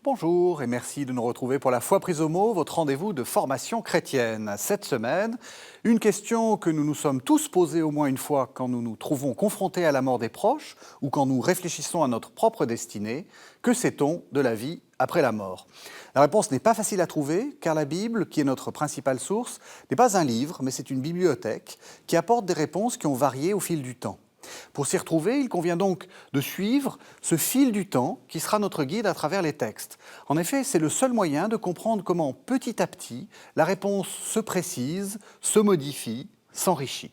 Bonjour et merci de nous retrouver pour la Foi prise au mot, votre rendez-vous de formation chrétienne. Cette semaine, une question que nous nous sommes tous posée au moins une fois quand nous nous trouvons confrontés à la mort des proches ou quand nous réfléchissons à notre propre destinée. Que sait-on de la vie après la mort? La réponse n'est pas facile à trouver car la Bible, qui est notre principale source, n'est pas un livre mais c'est une bibliothèque qui apporte des réponses qui ont varié au fil du temps. Pour s'y retrouver, il convient donc de suivre ce fil du temps qui sera notre guide à travers les textes. En effet, c'est le seul moyen de comprendre comment, petit à petit, la réponse se précise, se modifie, s'enrichit.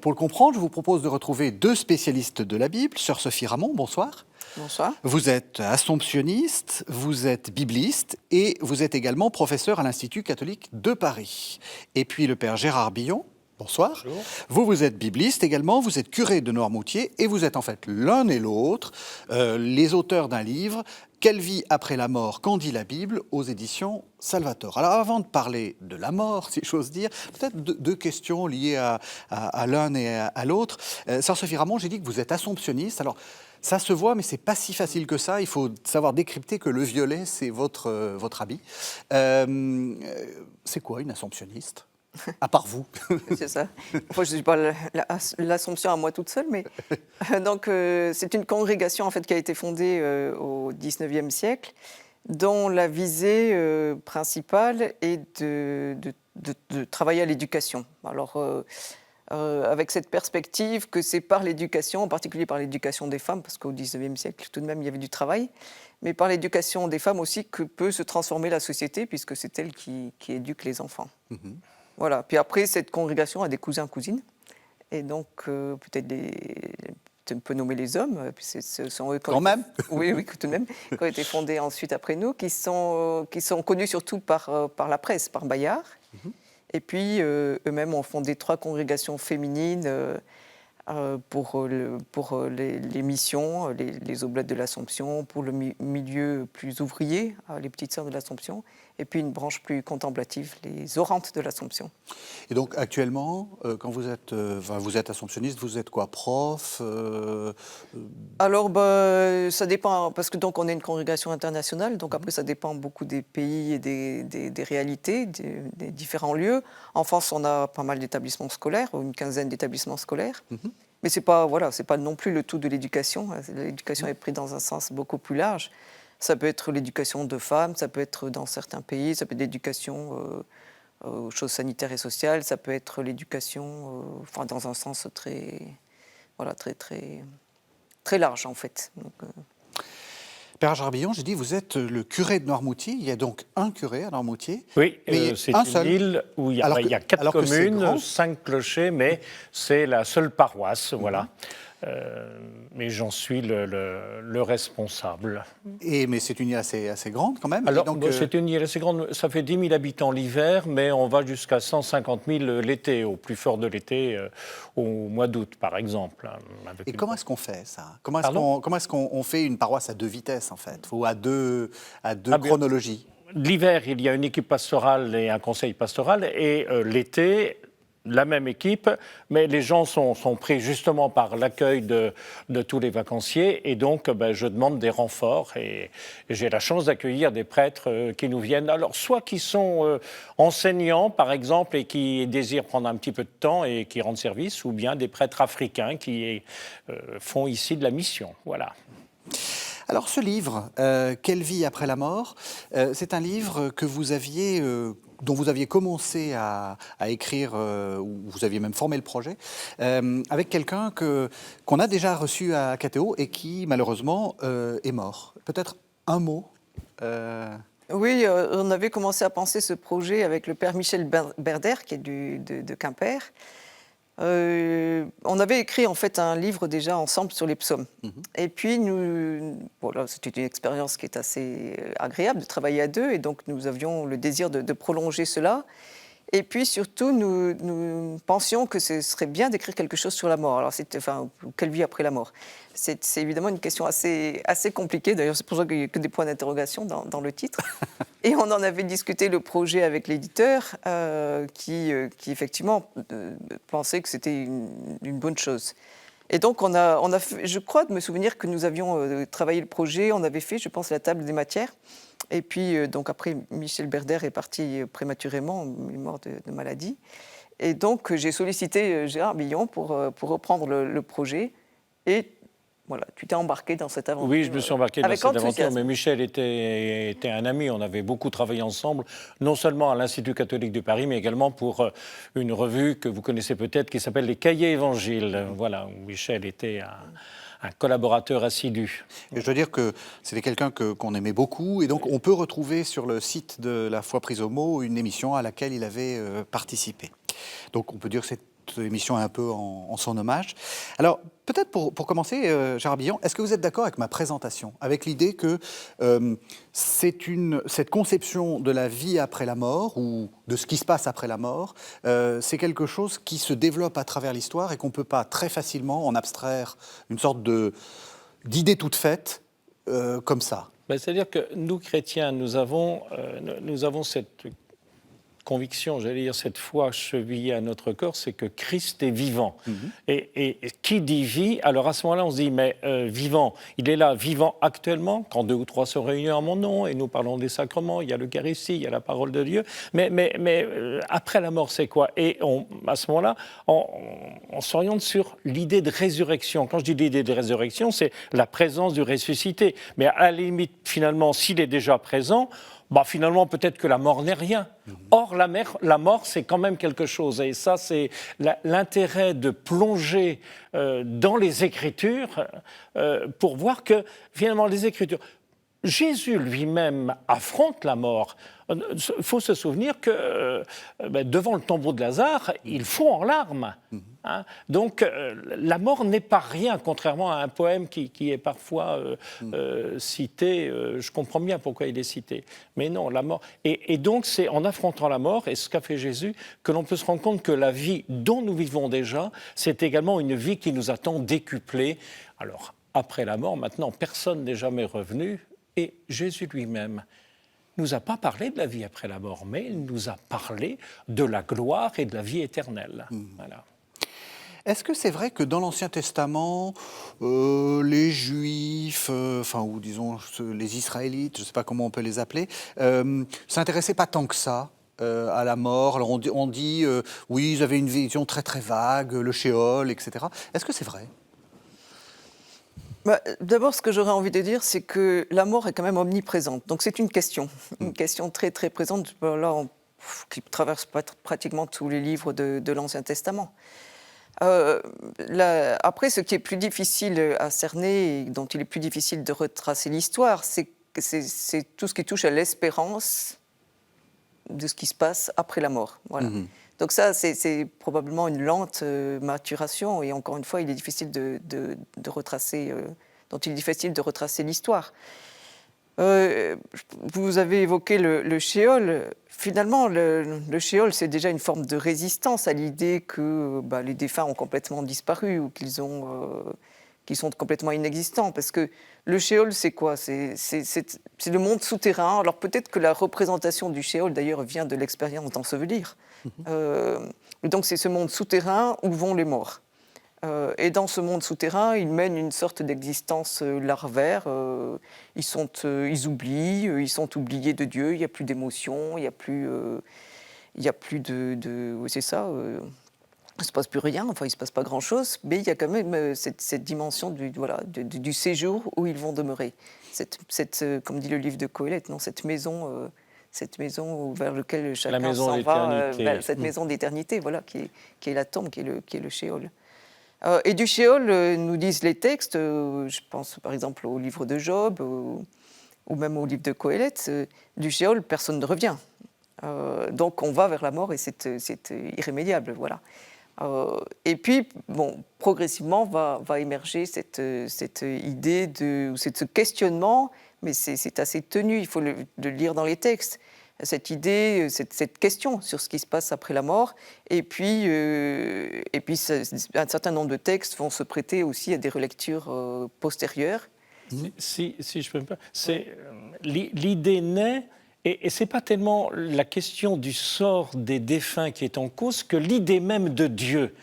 Pour le comprendre, je vous propose de retrouver deux spécialistes de la Bible. Sœur Sophie Ramon, bonsoir. Bonsoir. Vous êtes assomptionniste, vous êtes bibliste et vous êtes également professeur à l'Institut catholique de Paris. Et puis le père Gérard Billon. Bonsoir. Bonjour. Vous êtes bibliste également, vous êtes curé de Noirmoutier et vous êtes en fait l'un et l'autre les auteurs d'un livre « Quelle vie après la mort, qu'en dit la Bible ?» aux éditions Salvator. Alors avant de parler de la mort, si j'ose dire, peut-être deux questions liées à l'un et à l'autre. Sœur Sophie Ramon, j'ai dit que vous êtes assomptionniste. Alors, ça se voit, mais c'est pas si facile que ça. Il faut savoir décrypter que le violet, c'est votre habit. C'est quoi une assomptionniste ? À part vous. C'est ça. Moi, je ne suis pas l'Assomption à moi toute seule, mais donc c'est une congrégation en fait qui a été fondée au XIXe siècle, dont la visée principale est de travailler à l'éducation. Alors avec cette perspective que c'est par l'éducation, en particulier par l'éducation des femmes, parce qu'au XIXe siècle tout de même il y avait du travail, mais par l'éducation des femmes aussi que peut se transformer la société, puisque c'est elle qui éduque les enfants. Mm-hmm. Voilà. Puis après, cette congrégation a des cousins-cousines. Et donc, peut-être on peut nommer les hommes. Puis ce sont eux quand même. Oui, tout de même. Qui ont été fondés ensuite après nous, qui sont connus surtout par la presse, par Bayard. Mm-hmm. Et puis, eux-mêmes ont fondé 3 congrégations féminines pour les missions, les Oblates de l'Assomption, pour le milieu plus ouvrier, les Petites Sœurs de l'Assomption, et puis une branche plus contemplative, les Orantes de l'Assomption. Et donc actuellement, quand vous êtes assomptionniste, vous êtes quoi, prof Alors, ça dépend, parce que donc on est une congrégation internationale, donc après ça dépend beaucoup des pays et des réalités, des différents lieux. En France, on a pas mal d'établissements scolaires, une quinzaine d'établissements scolaires. Mm-hmm. Mais c'est pas non plus le tout de l'éducation. L'éducation est prise dans un sens beaucoup plus large. Ça peut être l'éducation de femmes, ça peut être dans certains pays, ça peut être l'éducation aux choses sanitaires et sociales, ça peut être l'éducation, dans un sens très large en fait. Donc, Père Garbillon, j'ai dit, vous êtes le curé de Noirmoutier. Il y a donc un curé à Noirmoutier. Oui, c'est une île où il y a 4 communes, 5 clochers, mais c'est la seule paroisse, voilà. Mais j'en suis le responsable. Mais c'est une île assez grande quand même. Alors, c'est une île assez grande, ça fait 10 000 habitants l'hiver, mais on va jusqu'à 150 000 l'été, au plus fort de l'été, au mois d'août par exemple. Et comment est-ce qu'on fait ça ? Comment est-ce qu'on fait une paroisse à 2 vitesses en fait, ou à deux chronologies ? L'hiver, il y a une équipe pastorale et un conseil pastoral, et l'été, la même équipe, mais les gens sont pris justement par l'accueil de tous les vacanciers, et donc je demande des renforts, et j'ai la chance d'accueillir des prêtres qui nous viennent, alors soit qui sont enseignants par exemple et qui désirent prendre un petit peu de temps et qui rendent service, ou bien des prêtres africains qui font ici de la mission, voilà. Alors ce livre, Quelle vie après la mort, c'est un livre que dont vous aviez commencé à écrire, ou vous aviez même formé le projet, avec quelqu'un qu'on a déjà reçu à Catéo et qui malheureusement est mort. Peut-être un mot Oui, on avait commencé à penser ce projet avec le père Michel Berder, qui est de Quimper. On avait écrit en fait un livre déjà ensemble sur les psaumes. Mmh. Et puis c'était une expérience qui est assez agréable de travailler à 2, et donc nous avions le désir de prolonger cela. Et puis surtout, nous pensions que ce serait bien d'écrire quelque chose sur la mort. Alors, quelle vie après la mort ? C'est évidemment une question assez compliquée. D'ailleurs, c'est pour ça qu'il n'y a que des points d'interrogation dans le titre. Et on en avait discuté le projet avec l'éditeur, qui effectivement pensait que c'était une bonne chose. Et donc, on a fait, je crois de me souvenir que nous avions travaillé le projet, on avait fait, je pense, la table des matières. Et puis, donc après, Michel Berder est parti prématurément, il est mort de maladie. Et donc, j'ai sollicité Gérard Billon pour reprendre le projet. Et voilà, tu t'es embarqué dans cette aventure. Oui, je me suis embarqué dans avec cette aventure, enthousiasme. mais Michel était un ami, on avait beaucoup travaillé ensemble, non seulement à l'Institut catholique de Paris, mais également pour une revue que vous connaissez peut-être qui s'appelle Les Cahiers Évangiles, voilà, où Michel était un collaborateur assidu. Et je dois dire que c'était quelqu'un qu'on aimait beaucoup. Et donc, on peut retrouver sur le site de La Foi prise au mot une émission à laquelle il avait participé. Donc, on peut dire que cette émission est un peu en son hommage. Alors, peut-être pour commencer, Gérard Billon, est-ce que vous êtes d'accord avec ma présentation, avec l'idée que cette conception de la vie après la mort, ou de ce qui se passe après la mort, c'est quelque chose qui se développe à travers l'histoire et qu'on ne peut pas très facilement en abstraire une sorte d'idée toute faite comme ça? C'est-à-dire que nous, chrétiens, nous avons cette conviction, j'allais dire cette foi chevillée à notre corps, c'est que Christ est vivant. Et qui dit vie, alors à ce moment-là, on se dit, mais vivant, il est là, vivant actuellement, quand 2 ou 3 sont réunis en mon nom, et nous parlons des sacrements, il y a l'Eucharistie, il y a la parole de Dieu, mais après la mort, c'est quoi? Et à ce moment-là, on s'oriente sur l'idée de résurrection. Quand je dis l'idée de résurrection, c'est la présence du ressuscité. Mais à la limite, finalement, s'il est déjà présent, finalement, peut-être que la mort n'est rien. Or, la mort, c'est quand même quelque chose. Et ça, c'est l'intérêt de plonger dans les Écritures pour voir que, finalement, les Écritures... Jésus lui-même affronte la mort. Il faut se souvenir que devant le tombeau de Lazare, il fond en larmes. Hein. Donc la mort n'est pas rien, contrairement à un poème qui est parfois cité. Je comprends bien pourquoi il est cité. Mais non, la mort... Et donc c'est en affrontant la mort, et ce qu'a fait Jésus, que l'on peut se rendre compte que la vie dont nous vivons déjà, c'est également une vie qui nous attend décuplée. Alors, après la mort, maintenant, personne n'est jamais revenu. Et Jésus lui-même ne nous a pas parlé de la vie après la mort, mais il nous a parlé de la gloire et de la vie éternelle. Voilà. Est-ce que c'est vrai que dans l'Ancien Testament, les Juifs, ou disons les Israélites, je ne sais pas comment on peut les appeler, s'intéressaient pas tant que ça à la mort? Alors on dit oui, ils avaient une vision très très vague, le Shéol, etc. Est-ce que c'est vrai? D'abord, ce que j'aurais envie de dire, c'est que la mort est quand même omniprésente. Donc c'est une question très très présente, là, qui traverse pratiquement tous les livres de l'Ancien Testament. Après, ce qui est plus difficile à cerner, et dont il est plus difficile de retracer l'histoire, c'est tout ce qui touche à l'espérance de ce qui se passe après la mort. Voilà. Donc ça, c'est probablement une lente maturation, et encore une fois, il est difficile de retracer, dont il est difficile de retracer l'histoire. Vous avez évoqué le Shéol. Finalement, le Shéol, c'est déjà une forme de résistance à l'idée que les défunts ont complètement disparu ou qu'ils sont complètement inexistants. Parce que le Shéol, c'est quoi? C'est le monde souterrain. Alors peut-être que la représentation du Shéol, d'ailleurs, vient de l'expérience d'ensevelir. Donc c'est ce monde souterrain où vont les morts. Et dans ce monde souterrain, ils mènent une sorte d'existence larvaire. Ils oublient, ils sont oubliés de Dieu. Il n'y a plus d'émotion, il n'y a plus de c'est ça. Il ne se passe plus rien, enfin il ne se passe pas grand-chose, mais il y a quand même cette dimension du séjour où ils vont demeurer. Comme dit le livre de Coëlette, cette maison vers laquelle chacun s'en va, cette maison d'éternité, voilà, qui est la tombe, qui est le Shéol. Et du Shéol, nous disent les textes, je pense par exemple au livre de Job, ou même au livre de Coëlette, du Shéol, personne ne revient. Donc on va vers la mort et c'est irrémédiable, voilà. Et puis, progressivement va émerger cette idée ce questionnement, mais c'est assez tenu, il faut le lire dans les textes, cette idée, cette question sur ce qui se passe après la mort. Et puis un certain nombre de textes vont se prêter aussi à des relectures postérieures. Si je peux me permettre, l'idée naît Et ce n'est pas tellement la question du sort des défunts qui est en cause que l'idée même de Dieu.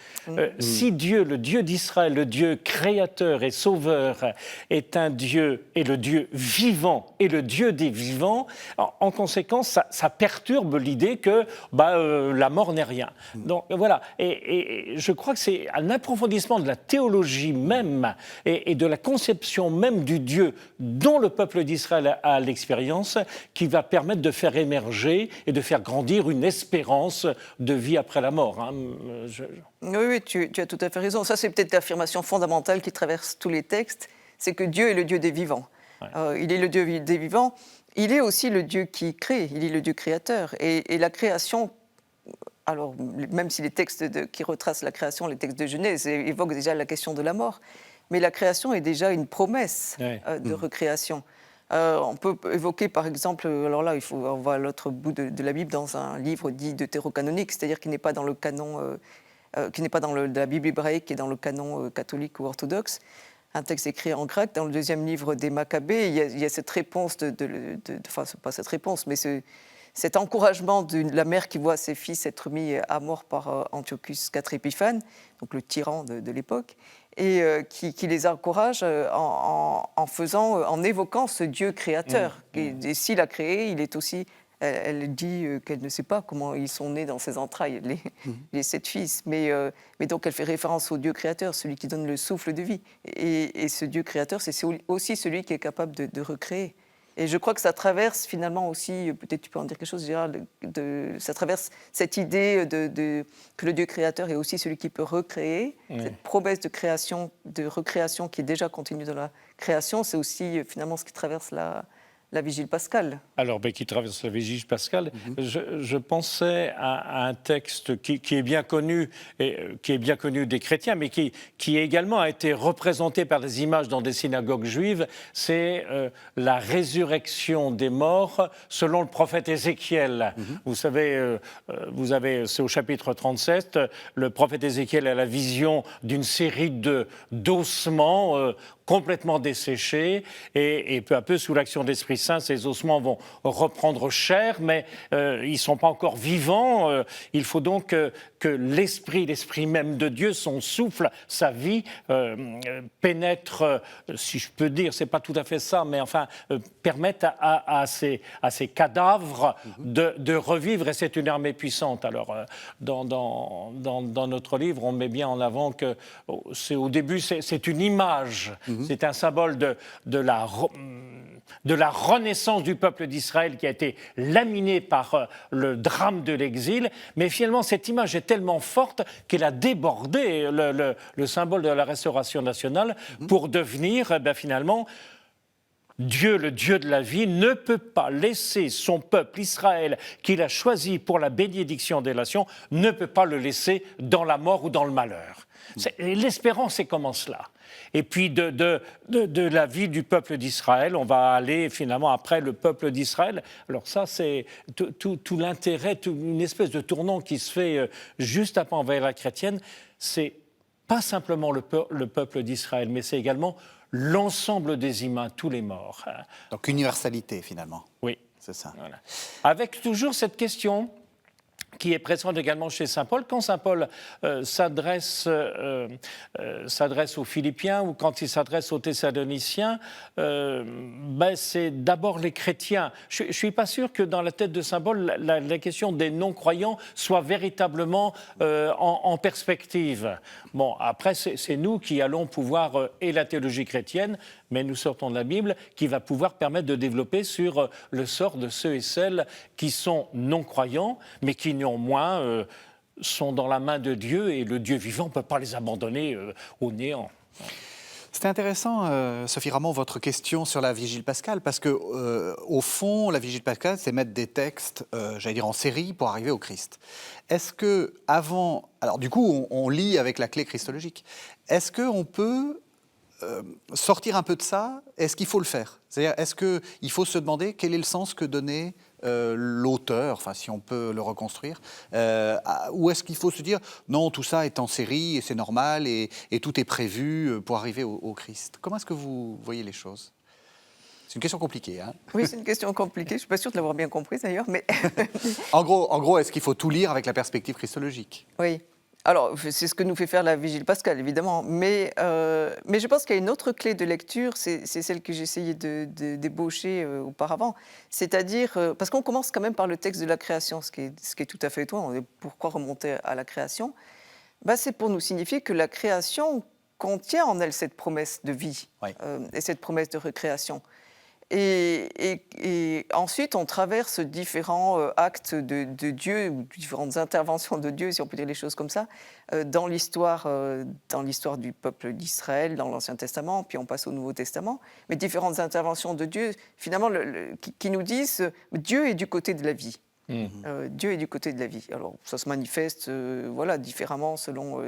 Si Dieu, le Dieu d'Israël, le Dieu créateur et sauveur, est un Dieu, et le Dieu vivant, et le Dieu des vivants, en conséquence, ça perturbe l'idée que la mort n'est rien. Donc voilà, et je crois que c'est un approfondissement de la théologie même et de la conception même du Dieu dont le peuple d'Israël a l'expérience qui va permettre de faire émerger et de faire grandir une espérance de vie après la mort. Hein. Oui, tu as tout à fait raison. Ça, c'est peut-être l'affirmation fondamentale qui traverse tous les textes, c'est que Dieu est le Dieu des vivants. Ouais. Il est le Dieu des vivants, il est aussi le Dieu qui crée, il est le Dieu créateur. Et la création, alors même si les textes qui retracent la création, les textes de Genèse, évoquent déjà la question de la mort, mais la création est déjà une promesse de recréation. On peut évoquer par exemple, alors là on va à l'autre bout de la Bible dans un livre dit deutérocanonique, c'est-à-dire qui n'est pas dans le canon, qui n'est pas dans de la Bible hébraïque, qui est dans le canon catholique ou orthodoxe, un texte écrit en grec. Dans le deuxième livre des Maccabées, il y a cette réponse enfin c'est pas cette réponse, mais cet encouragement de la mère qui voit ses fils être mis à mort par Antiochus IV Épiphane, donc le tyran de l'époque, et qui les encourage en évoquant ce Dieu créateur. Et s'il a créé, il est aussi... Elle dit qu'elle ne sait pas comment ils sont nés dans ses entrailles, les 7 fils. Mais donc elle fait référence au Dieu créateur, celui qui donne le souffle de vie. Et ce Dieu créateur, c'est aussi celui qui est capable de recréer. Et je crois que ça traverse finalement aussi, peut-être tu peux en dire quelque chose, Gérard, ça traverse cette idée que le Dieu créateur est aussi celui qui peut recréer. Cette promesse de recréation qui est déjà contenue dans la création, c'est aussi finalement ce qui traverse la vigile pascale. Alors, qui traverse la vigile pascale, je pensais à un texte qui est bien connu, qui est bien connu des chrétiens, mais qui également a été représenté par des images dans des synagogues juives. C'est la résurrection des morts selon le prophète Ézéchiel. Vous savez, c'est au chapitre 37, le prophète Ézéchiel a la vision d'une série d'ossements complètement desséchés, et peu à peu, sous l'action de l'Esprit Saint, ces ossements vont reprendre chair, mais ils ne sont pas encore vivants. Il faut donc que l'esprit même de Dieu, son souffle, sa vie, pénètre, si je peux dire, c'est pas tout à fait ça, mais enfin, permettent à ces cadavres de revivre, et c'est une armée puissante. Alors, dans notre livre, on met bien en avant que au début, c'est une image, c'est un symbole de la renaissance du peuple d'Israël qui a été laminé par le drame de l'exil, mais finalement cette image est tellement forte qu'elle a débordé le symbole de la restauration nationale pour devenir finalement Dieu, le Dieu de la vie, ne peut pas laisser son peuple Israël qu'il a choisi pour la bénédiction des nations, ne peut pas le laisser dans la mort ou dans le malheur. L'espérance, c'est comment cela. Et puis de la vie du peuple d'Israël, on va aller finalement après le peuple d'Israël. Alors ça, c'est tout l'intérêt, une espèce de tournant qui se fait juste après envers la chrétienne. C'est pas simplement le peuple d'Israël, mais c'est également l'ensemble des humains, tous les morts. Donc universalité finalement. Oui. C'est ça. Voilà. Avec toujours cette question qui est présente également chez saint Paul. Quand saint Paul s'adresse aux Philippiens ou quand il s'adresse aux Thessaloniciens, c'est d'abord les chrétiens. Je ne suis pas sûr que dans la tête de saint Paul, la question des non-croyants soit véritablement en perspective. Bon, après, c'est nous qui allons pouvoir, et la théologie chrétienne, mais nous sortons de la Bible, qui va pouvoir permettre de développer sur le sort de ceux et celles qui sont non-croyants, mais qui néanmoins sont dans la main de Dieu, et le Dieu vivant ne peut pas les abandonner au néant. C'était intéressant, Sophie Ramon, votre question sur la Vigile pascale, parce que au fond, la Vigile pascale, c'est mettre des textes, j'allais dire en série, pour arriver au Christ. Est-ce que avant, alors du coup, on lit avec la clé christologique. Est-ce qu'on peut sortir un peu de ça? Est-ce qu'il faut le faire? C'est-à-dire, est-ce qu'il faut se demander quel est le sens que donnait l'auteur, enfin si on peut le reconstruire, ou est-ce qu'il faut se dire non, tout ça est en série et c'est normal et tout est prévu pour arriver au Christ? Comment est-ce que vous voyez les choses? C'est une question compliquée. Hein. Oui, c'est une question compliquée. Je ne suis pas sûre de l'avoir bien comprise d'ailleurs, mais En gros, est-ce qu'il faut tout lire avec la perspective christologique? oui. Alors, c'est ce que nous fait faire la Vigile pascale, évidemment. Mais je pense qu'il y a une autre clé de lecture, c'est celle que j'ai essayé d'ébaucher auparavant. C'est-à-dire, parce qu'on commence quand même par le texte de la création, ce qui est tout à fait étonnant. Pourquoi remonter à la création? C'est pour nous signifier que la création contient en elle cette promesse de vie Oui. et cette promesse de recréation. Et ensuite, on traverse différents actes de Dieu, ou différentes interventions de Dieu, si on peut dire les choses comme ça, dans l'histoire du peuple d'Israël, dans l'Ancien Testament, puis on passe au Nouveau Testament, mais différentes interventions de Dieu, finalement, qui nous disent Dieu est du côté de la vie. Dieu est du côté de la vie. Alors, ça se manifeste différemment selon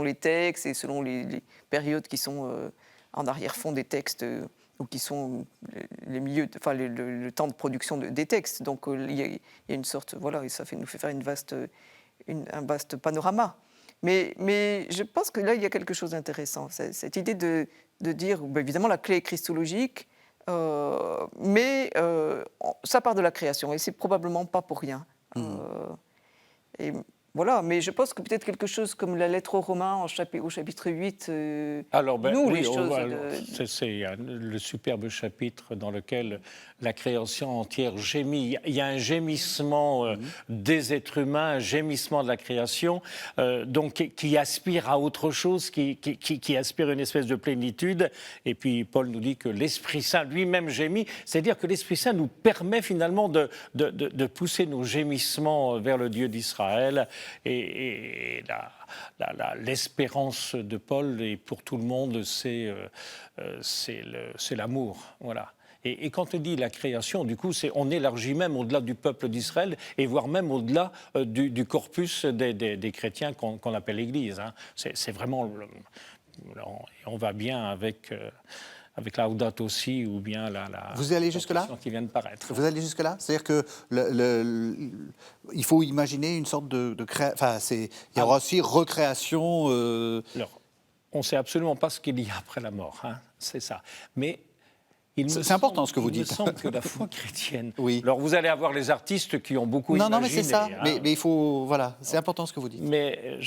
les textes et selon les périodes qui sont en arrière-fond des textes ou qui sont les milieux, le temps de production des textes. Donc, il y a une sorte, et ça nous fait faire un vaste panorama. Mais je pense que là, il y a quelque chose d'intéressant. Cette idée de dire, évidemment, la clé est christologique, mais ça part de la création, et c'est probablement pas pour rien. Et voilà, mais je pense que peut-être quelque chose comme la lettre aux Romains au chapitre 8, Alors, les choses... c'est le superbe chapitre dans lequel la création entière gémit. Il y a un gémissement des êtres humains, un gémissement de la création, donc qui aspire à autre chose, qui aspire à une espèce de plénitude. Et puis Paul nous dit que l'Esprit Saint lui-même gémit, c'est-à-dire que l'Esprit Saint nous permet finalement de pousser nos gémissements vers le Dieu d'Israël. Et l'espérance de Paul, et pour tout le monde, c'est l'amour. Voilà. Et quand on dit la création, du coup, on élargit même au-delà du peuple d'Israël, et voire même au-delà du corpus des chrétiens qu'on appelle l'Église. Hein. C'est vraiment... on va bien avec Laudato Si, ou bien Vous allez jusque-là qui vient de paraître. Vous allez jusque-là? C'est-à-dire que il faut imaginer une sorte de création. Il y aura aussi recréation. Alors, on ne sait absolument pas ce qu'il y a après la mort, hein, c'est ça. Mais c'est important ce que vous dites. Il me semble que la foi chrétienne... Oui. Alors, vous allez avoir les artistes qui ont beaucoup imaginé. Non, mais c'est ça. Hein. Mais il faut... Voilà, c'est important ce que vous dites. Mais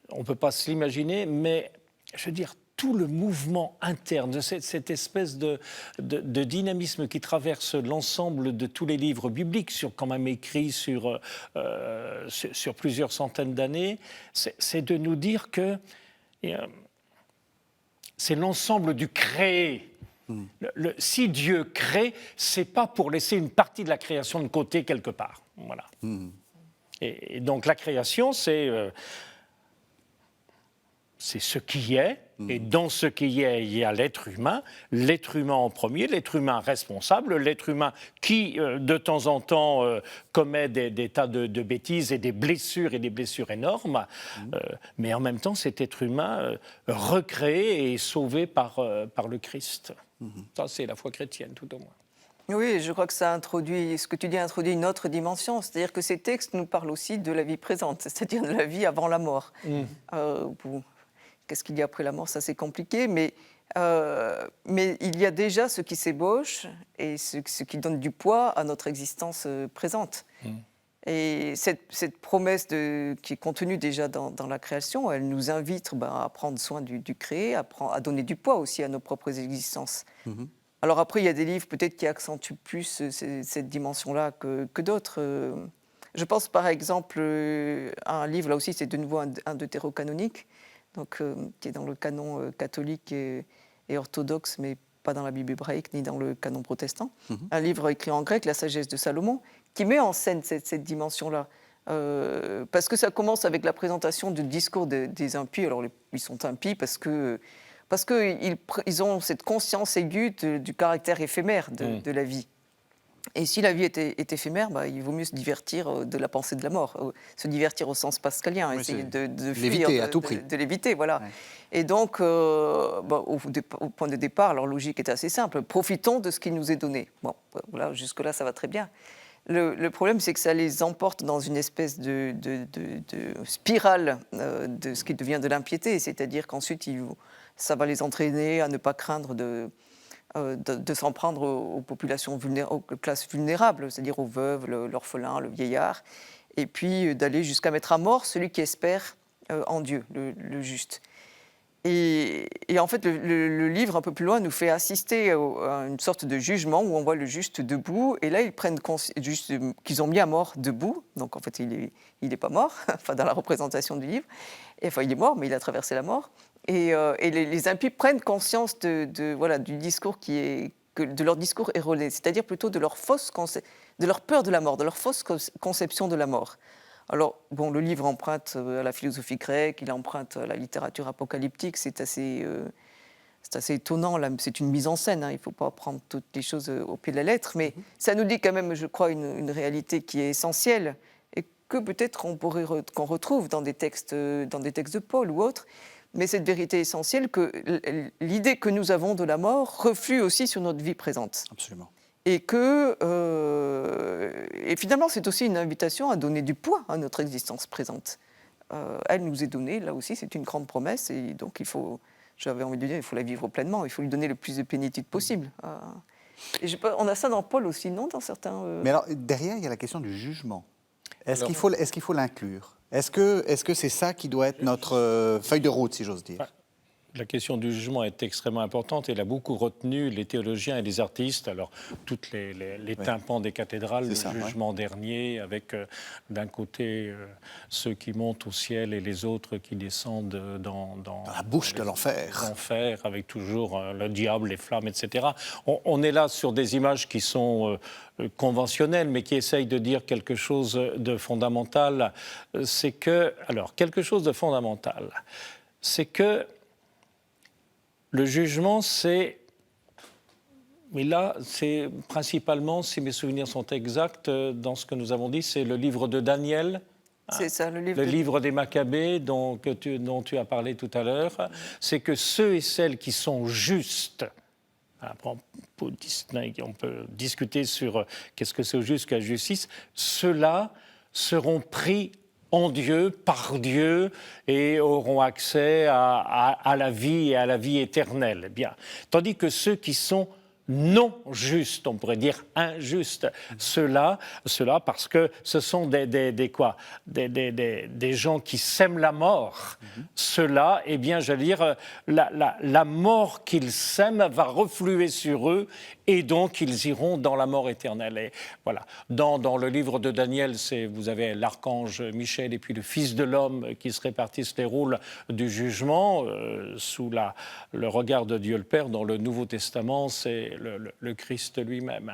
on ne peut pas se l'imaginer, mais je veux dire, tout le mouvement interne, de cette espèce de dynamisme qui traverse l'ensemble de tous les livres bibliques, quand même écrits sur plusieurs centaines d'années, c'est de nous dire que c'est l'ensemble du créé. Si Dieu crée, c'est pas pour laisser une partie de la création de côté quelque part. Voilà. Et donc la création, c'est ce qui est, et dans ce qui est, il y a l'être humain en premier, l'être humain responsable, l'être humain qui, de temps en temps, commet des tas de bêtises et des blessures énormes, mais en même temps, cet être humain recréé et sauvé par le Christ. Ça, c'est la foi chrétienne, tout au moins. Oui, je crois que ce que tu dis introduit une autre dimension, c'est-à-dire que ces textes nous parlent aussi de la vie présente, c'est-à-dire de la vie avant la mort. Qu'est-ce qu'il y a après la mort? Ça, c'est compliqué, mais il y a déjà ce qui s'ébauche et ce qui donne du poids à notre existence présente. Et cette promesse qui est contenue déjà dans la création, elle nous invite à prendre soin du créé, à donner du poids aussi à nos propres existences. Alors après, il y a des livres peut-être qui accentuent plus cette dimension-là que d'autres. Je pense par exemple à un livre, là aussi c'est de nouveau un deutérocanonique, donc, qui est dans le canon catholique et orthodoxe, mais pas dans la Bible hébraïque ni dans le canon protestant. Un livre écrit en grec, La sagesse de Salomon, qui met en scène cette dimension-là. Parce que ça commence avec la présentation du discours des impies. Alors, ils sont impies parce qu'ils ont cette conscience aiguë du caractère éphémère de la vie. Et si la vie est éphémère, il vaut mieux se divertir de la pensée de la mort, se divertir au sens pascalien, essayer de fuir, l'éviter à tout prix. De l'éviter, voilà. Ouais. Et donc, au point de départ, leur logique est assez simple. Profitons de ce qui nous est donné. Bon, voilà, jusque-là, ça va très bien. Le problème, c'est que ça les emporte dans une espèce de spirale de ce qui devient de l'impiété, c'est-à-dire qu'ensuite, ça va les entraîner à ne pas craindre de s'en prendre aux populations aux classes vulnérables, c'est-à-dire aux veuves, l'orphelin, le vieillard, et puis d'aller jusqu'à mettre à mort celui qui espère en Dieu, le juste. Et en fait, le livre, un peu plus loin, nous fait assister à une sorte de jugement où on voit le juste debout. Et là, ils prennent juste qu'ils ont mis à mort debout. Donc, en fait, il est pas mort, enfin, dans la représentation du livre. Et, enfin, il est mort, mais il a traversé la mort. Et les impies prennent conscience du discours de leur discours erroné, c'est-à-dire plutôt de leur de leur peur de la mort, de leur fausse conception de la mort. Alors, bon, le livre emprunte à la philosophie grecque, il emprunte à la littérature apocalyptique, c'est assez étonnant, là. C'est une mise en scène, il ne faut pas prendre toutes les choses au pied de la lettre, mais ça nous dit quand même, je crois, une réalité qui est essentielle et que peut-être qu'on retrouve dans des textes de Paul ou autres, mais cette vérité essentielle que l'idée que nous avons de la mort reflue aussi sur notre vie présente. Absolument. Et finalement, c'est aussi une invitation à donner du poids à notre existence présente. Elle nous est donnée, là aussi, c'est une grande promesse, et donc j'avais envie de dire, il faut la vivre pleinement, il faut lui donner le plus de plénitude possible. On a ça dans Paul aussi, non, dans certains... Mais alors, derrière, il y a la question du jugement. Est-ce qu'il faut l'inclure ? Est-ce que c'est ça qui doit être notre feuille de route, si j'ose dire ? La question du jugement est extrêmement importante et elle a beaucoup retenu les théologiens et les artistes. Alors, toutes les tympans des cathédrales, le jugement dernier, avec d'un côté ceux qui montent au ciel et les autres qui descendent dans la bouche de l'enfer. L'enfer, avec toujours le diable, les flammes, etc. On est là sur des images qui sont conventionnelles, mais qui essayent de dire quelque chose de fondamental. Quelque chose de fondamental, c'est que le jugement, mais là, c'est principalement, si mes souvenirs sont exacts, dans ce que nous avons dit, c'est le livre de Daniel. C'est ça, le livre des Maccabées dont tu as parlé tout à l'heure. C'est que ceux et celles qui sont justes, on peut discuter sur qu'est-ce que c'est juste qu'à justice, ceux-là seront pris en Dieu, par Dieu, et auront accès à la vie et à la vie éternelle. Bien. Tandis que ceux qui sont non justes, on pourrait dire injustes, ceux-là, parce que ce sont des gens qui sèment la mort. Ceux-là, eh bien, j'allais dire, la mort qu'ils sèment va refluer sur eux, et donc ils iront dans la mort éternelle. Et voilà. Dans le livre de Daniel, vous avez l'archange Michel et puis le Fils de l'homme qui se répartissent les rôles du jugement sous le regard de Dieu le Père. Dans le Nouveau Testament, c'est le Christ lui-même.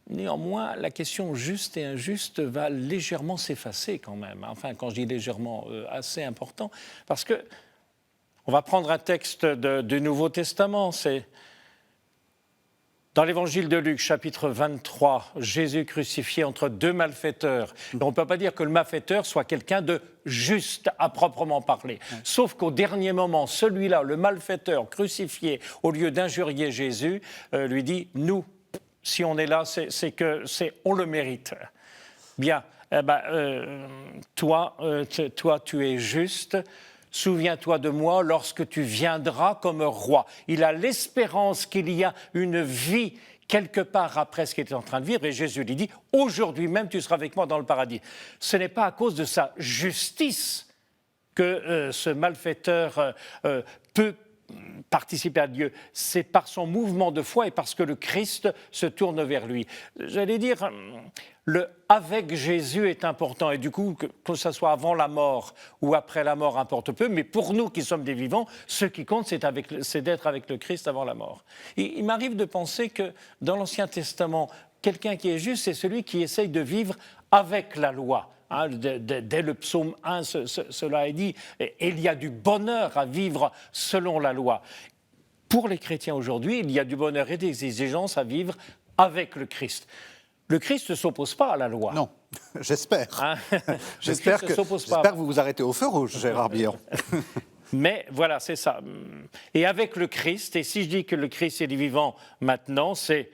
Néanmoins, la question juste et injuste va légèrement s'effacer quand même. Enfin, quand je dis légèrement, assez important, parce que on va prendre un texte du Nouveau Testament, c'est dans l'évangile de Luc, chapitre 23, Jésus crucifié entre deux malfaiteurs. On ne peut pas dire que le malfaiteur soit quelqu'un de juste à proprement parler. Sauf qu'au dernier moment, celui-là, le malfaiteur crucifié, au lieu d'injurier Jésus, lui dit « Nous, si on est là, on le mérite. » Bien, toi, tu es juste. Souviens-toi de moi lorsque tu viendras comme roi. Il a l'espérance qu'il y a une vie quelque part après ce qu'il est en train de vivre. Et Jésus lui dit, aujourd'hui même, tu seras avec moi dans le paradis. Ce n'est pas à cause de sa justice que ce malfaiteur peut participer à Dieu. C'est par son mouvement de foi et parce que le Christ se tourne vers lui. J'allais dire, le « avec Jésus » est important. Et du coup, que ce soit avant la mort ou après la mort, importe peu. Mais pour nous qui sommes des vivants, ce qui compte, c'est d'être avec le Christ avant la mort. Et il m'arrive de penser que dans l'Ancien Testament, quelqu'un qui est juste, c'est celui qui essaye de vivre avec la loi. Dès le psaume 1, cela est dit, et il y a du bonheur à vivre selon la loi. Pour les chrétiens aujourd'hui, il y a du bonheur et des exigences à vivre avec le Christ. Le Christ ne s'oppose pas à la loi. Non, j'espère. J'espère que vous vous arrêtez au feu rouge, Gérard Billon. Mais voilà, c'est ça. Et avec le Christ, et si je dis que le Christ est vivant maintenant, c'est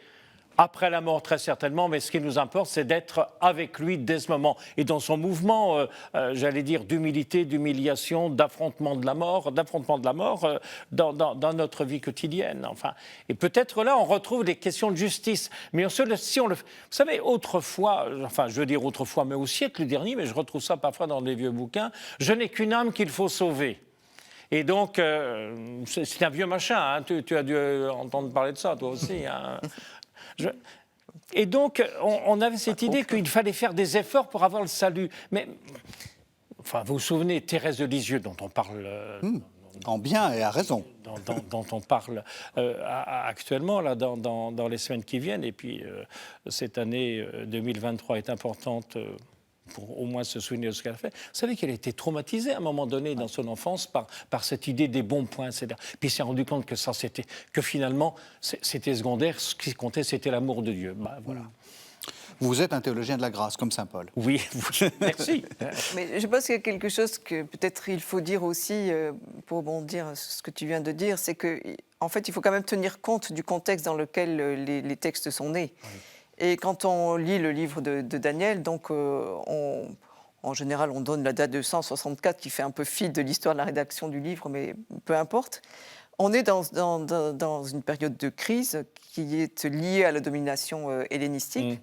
après la mort, très certainement, mais ce qui nous importe, c'est d'être avec lui dès ce moment. Et dans son mouvement, j'allais dire, d'humilité, d'humiliation, d'affrontement de la mort, dans notre vie quotidienne. Enfin, et peut-être là, on retrouve des questions de justice. Mais si on le... Vous savez, autrefois, enfin, je veux dire autrefois, mais au siècle dernier, mais je retrouve ça parfois dans des vieux bouquins, je n'ai qu'une âme qu'il faut sauver. Et donc, c'est un vieux machin, hein. Tu as dû entendre parler de ça, toi aussi. Hein. Et donc, on avait cette idée qu'il fallait faire des efforts pour avoir le salut. Mais, enfin, vous vous souvenez, Thérèse de Lisieux, dont on parle... En bien et à raison. Dont on parle actuellement, là, dans les semaines qui viennent. Et puis, cette année 2023 est importante... pour au moins se souvenir de ce qu'elle a fait. Vous savez qu'elle a été traumatisée à un moment donné dans son enfance par cette idée des bons points, etc. Puis elle s'est rendue compte que finalement, c'était secondaire. Ce qui comptait, c'était l'amour de Dieu. Ben, voilà. Vous êtes un théologien de la grâce, comme saint Paul. Oui, merci. Mais je pense qu'il y a quelque chose que peut-être il faut dire aussi, pour rebondir sur ce que tu viens de dire, c'est qu'en fait, il faut quand même tenir compte du contexte dans lequel les textes sont nés. Oui. Et quand on lit le livre de Daniel, donc en général, on donne la date de 164 qui fait un peu fi de l'histoire de la rédaction du livre, mais peu importe. On est dans une période de crise qui est liée à la domination hellénistique.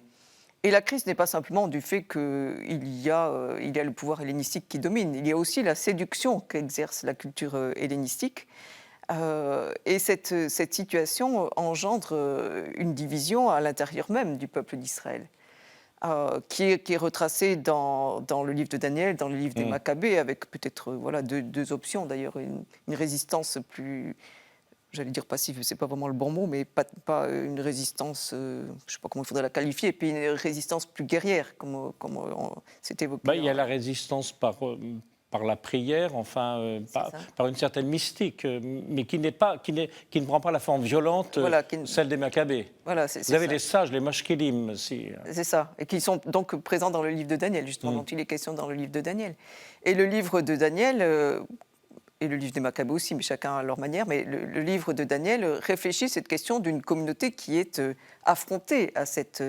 Et la crise n'est pas simplement du fait qu'il y a le pouvoir hellénistique qui domine. Il y a aussi la séduction qu'exerce la culture hellénistique. Et cette situation engendre une division à l'intérieur même du peuple d'Israël, qui est retracée dans le livre de Daniel, dans le livre des Maccabées, avec peut-être deux options d'ailleurs, une résistance plus, j'allais dire passive, c'est pas vraiment le bon mot, mais pas une résistance, je ne sais pas comment il faudrait la qualifier, et puis une résistance plus guerrière, comme c'est évoqué. Il y a la résistance par la prière, enfin, par une certaine mystique, mais qui ne prend pas la forme violente, celle des Maccabées. Voilà, vous avez les sages, les Mashkélim aussi. C'est ça, et qui sont donc présents dans le livre de Daniel, justement, dont il est question dans le livre de Daniel. Et le livre de Daniel, et le livre des Maccabées aussi, mais chacun à leur manière, mais le livre de Daniel réfléchit cette question d'une communauté qui est affrontée à cette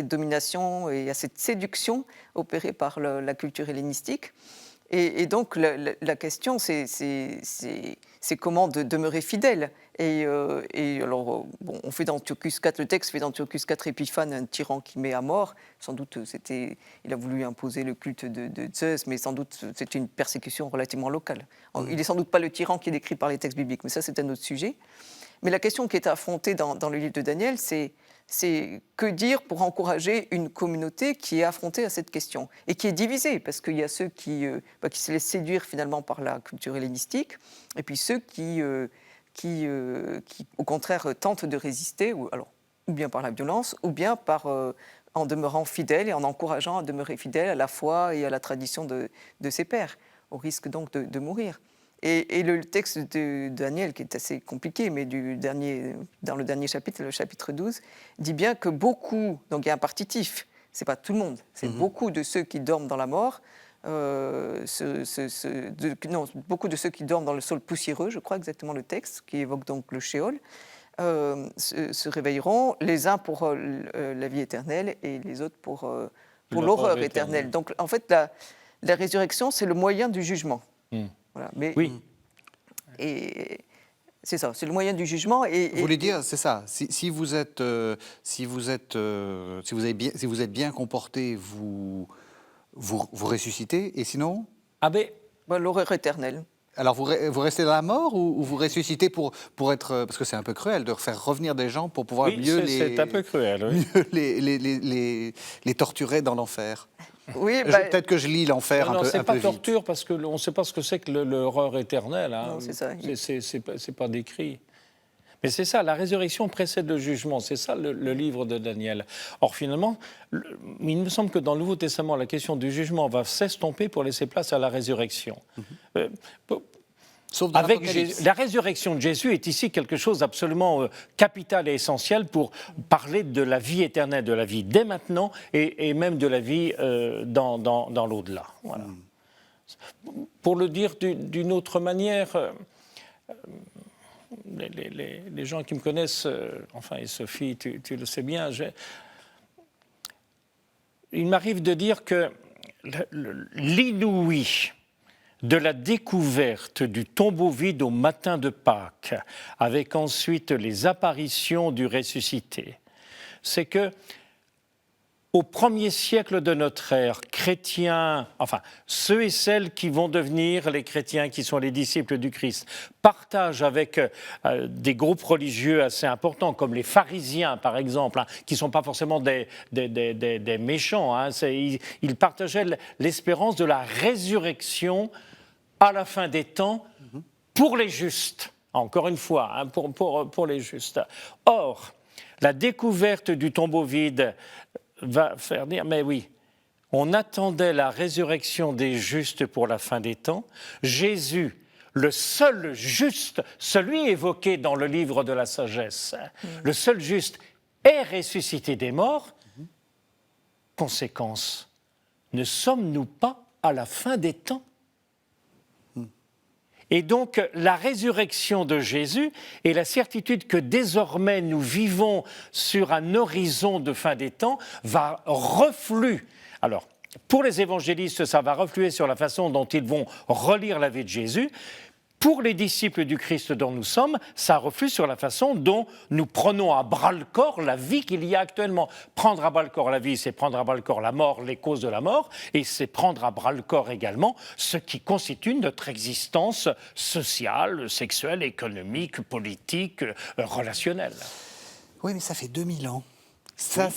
domination et à cette séduction opérée par la culture hellénistique. Et donc, la question, c'est comment demeurer fidèle. Et alors, bon, on fait d'Antiochus IV, le texte fait d'Antiochus IV Épiphane un tyran qui met à mort. Sans doute, il a voulu imposer le culte de Zeus, mais sans doute, c'était une persécution relativement locale. Il n'est sans doute pas le tyran qui est décrit par les textes bibliques, mais ça, c'est un autre sujet. Mais la question qui est affrontée dans le livre de Daniel, c'est que dire pour encourager une communauté qui est affrontée à cette question et qui est divisée, parce qu'il y a ceux qui se laissent séduire finalement par la culture hellénistique, et puis ceux qui au contraire, tentent de résister, ou bien par la violence, ou bien en demeurant fidèles et en encourageant à demeurer fidèles à la foi et à la tradition de ses pères, au risque donc de mourir. Et le texte de Daniel, qui est assez compliqué, mais dans le dernier chapitre, le chapitre 12, dit bien que beaucoup, donc il y a un partitif, c'est pas tout le monde, c'est beaucoup de ceux qui dorment dans la mort, beaucoup de ceux qui dorment dans le sol poussiéreux, je crois exactement le texte, qui évoque donc le Sheol, se réveilleront, les uns pour la vie éternelle et les autres pour l'horreur éternelle. Donc en fait, la résurrection, c'est le moyen du jugement. Voilà, mais, oui. Et c'est ça, c'est le moyen du jugement. Vous voulez dire, c'est ça. Si vous êtes bien comporté, vous ressuscitez, et sinon l'horreur éternelle. Alors vous restez dans la mort ou vous ressuscitez pour être, parce que c'est un peu cruel de faire revenir des gens pour pouvoir c'est un peu cruel, oui. mieux les torturer dans l'enfer. Oui, peut-être que je lis l'enfer un peu vite. Non, c'est pas torture parce qu'on ne sait pas ce que c'est que l'horreur éternelle. Hein. Non, c'est ça. C'est pas décrit. Mais c'est ça, la résurrection précède le jugement. C'est ça le livre de Daniel. Or, finalement, il me semble que dans le Nouveau Testament, la question du jugement va s'estomper pour laisser place à la résurrection. Sauf dans l'Apocalypse. La résurrection de Jésus est ici quelque chose d'absolument capital et essentiel pour parler de la vie éternelle, de la vie dès maintenant et même de la vie dans l'au-delà. Voilà. Pour le dire d'une autre manière, les gens qui me connaissent, enfin, et Sophie, tu le sais bien, il m'arrive de dire que l'inouï de la découverte du tombeau vide au matin de Pâques, avec ensuite les apparitions du ressuscité, c'est que au 1er siècle de notre ère, chrétiens, enfin ceux et celles qui vont devenir les chrétiens, qui sont les disciples du Christ, partagent avec des groupes religieux assez importants, comme les pharisiens par exemple, hein, qui ne sont pas forcément des méchants, hein, ils partageaient l'espérance de la résurrection à la fin des temps pour les justes, encore une fois, hein, pour les justes. Or, la découverte du tombeau vide va faire dire, mais oui, on attendait la résurrection des justes pour la fin des temps. Jésus, le seul juste, celui évoqué dans le livre de la sagesse, le seul juste, est ressuscité des morts. Conséquence, ne sommes-nous pas à la fin des temps ? Et donc, la résurrection de Jésus et la certitude que désormais nous vivons sur un horizon de fin des temps va refluer. Alors, pour les évangélistes, ça va refluer sur la façon dont ils vont relire la vie de Jésus. Pour les disciples du Christ dont nous sommes, ça reflue sur la façon dont nous prenons à bras-le-corps la vie qu'il y a actuellement. Prendre à bras-le-corps la vie, c'est prendre à bras-le-corps la mort, les causes de la mort, et c'est prendre à bras-le-corps également ce qui constitue notre existence sociale, sexuelle, économique, politique, relationnelle. Oui, mais ça fait 2000 ans. Ça,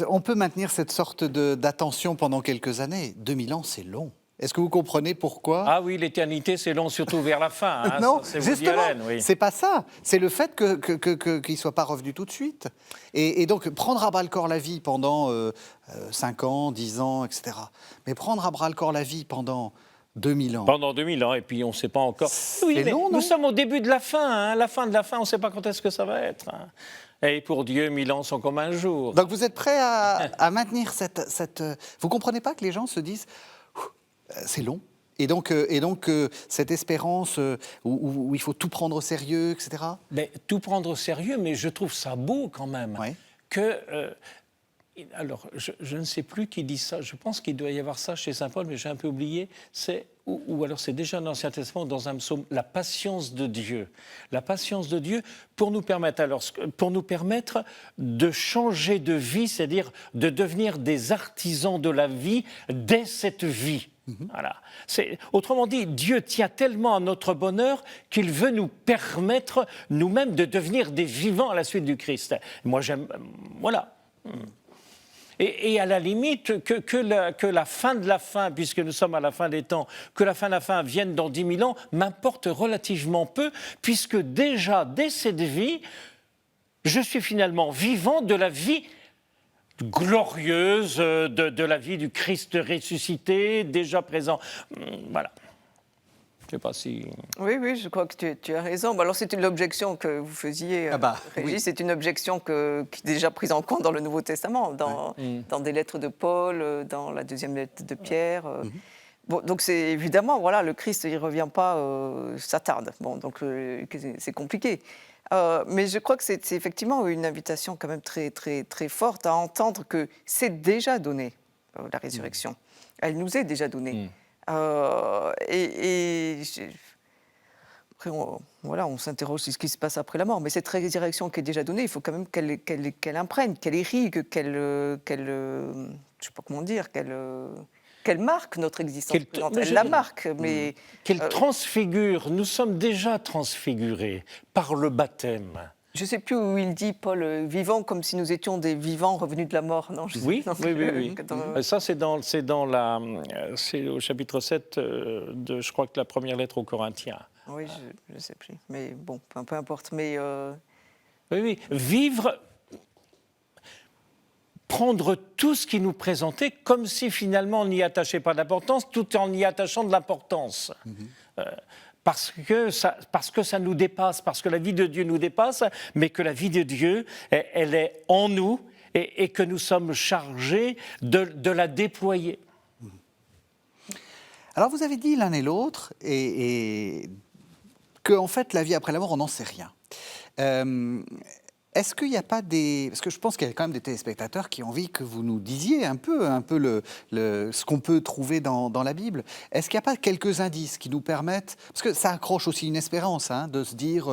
on peut maintenir cette sorte d'attention pendant quelques années. 2000 ans, c'est long. Est-ce que vous comprenez pourquoi ? Ah oui, l'éternité, c'est long, surtout vers la fin. Hein, non, ça, justement, oui. c'est pas ça. C'est le fait qu'il ne soit pas revenu tout de suite. Et donc, prendre à bras-le-corps la vie pendant 5 ans, 10 ans, etc. Mais prendre à bras-le-corps la vie pendant 2000 ans. Pendant 2000 ans, et puis on ne sait pas encore. C'est long, non ? Nous sommes au début de la fin, hein, la fin de la fin, on ne sait pas quand est-ce que ça va être. Hein. Et pour Dieu, 1000 ans sont comme un jour. Donc vous êtes prêts à maintenir cette... Vous ne comprenez pas que les gens se disent c'est long. Et donc cette espérance où il faut tout prendre au sérieux, etc. Mais tout prendre au sérieux, mais je trouve ça beau quand même. Ouais. Que, alors, je ne sais plus qui dit ça, je pense qu'il doit y avoir ça chez saint Paul, mais j'ai un peu oublié, ou alors c'est déjà dans l'Ancien Testament, dans un psaume, la patience de Dieu. La patience de Dieu pour nous permettre de changer de vie, c'est-à-dire de devenir des artisans de la vie dès cette vie. Voilà. Autrement dit, Dieu tient tellement à notre bonheur qu'il veut nous permettre nous-mêmes de devenir des vivants à la suite du Christ. Moi, j'aime... Voilà. Et à la limite, que la fin de la fin, puisque nous sommes à la fin des temps, que la fin de la fin vienne dans 10 000 ans, m'importe relativement peu, puisque déjà, dès cette vie, je suis finalement vivant de la vie glorieuse, de la vie du Christ ressuscité, déjà présent. Voilà. Je ne sais pas si... Oui, je crois que tu as raison. Alors, c'est une objection que vous faisiez, Régis. Oui. C'est une objection qui est déjà prise en compte dans le Nouveau Testament, dans des lettres de Paul, dans la deuxième lettre de Pierre. Bon, donc, c'est évidemment, voilà, le Christ, il ne revient pas, ça tarde. Bon, donc, c'est compliqué. Mais je crois que c'est effectivement une invitation quand même très, très, très forte à entendre que c'est déjà donné, la résurrection. Elle nous est déjà donnée. Après, on s'interroge sur ce qui se passe après la mort, mais cette résurrection qui est déjà donnée, il faut quand même qu'elle imprègne, qu'elle irrigue, je ne sais pas comment dire, qu'elle marque notre existence. Elle la marque, mais... Qu'elle transfigure. Nous sommes déjà transfigurés par le baptême. Je ne sais plus où il dit, Paul, vivants comme si nous étions des vivants revenus de la mort. Non, oui. Ça, c'est au chapitre 7 de, je crois que la première lettre aux Corinthiens. Oui, je ne sais plus. Mais bon, peu importe. Mais Oui. Vivre, prendre tout ce qui nous présentait comme si finalement on n'y attachait pas d'importance, tout en y attachant de l'importance. Parce que ça nous dépasse, parce que la vie de Dieu nous dépasse, mais que la vie de Dieu, elle est en nous et que nous sommes chargés de la déployer. Alors vous avez dit l'un et l'autre et que en fait la vie après la mort, on n'en sait rien. Est-ce qu'il n'y a pas des... Parce que je pense qu'il y a quand même des téléspectateurs qui ont envie que vous nous disiez un peu ce qu'on peut trouver dans la Bible. Est-ce qu'il n'y a pas quelques indices qui nous permettent... Parce que ça accroche aussi une espérance, hein, de se dire,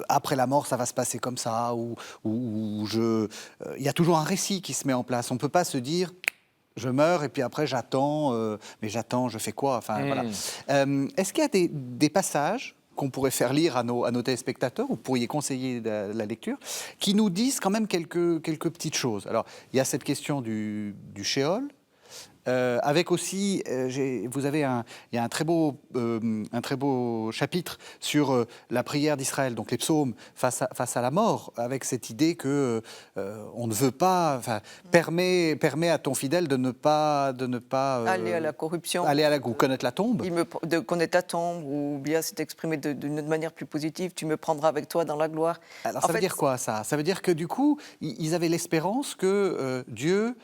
après la mort, ça va se passer comme ça, il y a toujours un récit qui se met en place. On ne peut pas se dire... Je meurs et puis après j'attends, mais j'attends, je fais quoi? Enfin, voilà. Est-ce qu'il y a des passages qu'on pourrait faire lire à nos téléspectateurs, ou vous pourriez conseiller la lecture, qui nous disent quand même quelques petites choses? Alors, il y a cette question du Sheol, avec aussi, il y a un très beau chapitre sur la prière d'Israël, donc les psaumes face à la mort, avec cette idée que on ne veut pas, permet à ton fidèle de ne pas aller à la corruption, ou connaître la tombe, de connaître la tombe, ou bien c'est exprimé d'une manière plus positive, tu me prendras avec toi dans la gloire. Alors ça veut dire quoi ça? Ça veut dire que du coup, ils avaient l'espérance que Dieu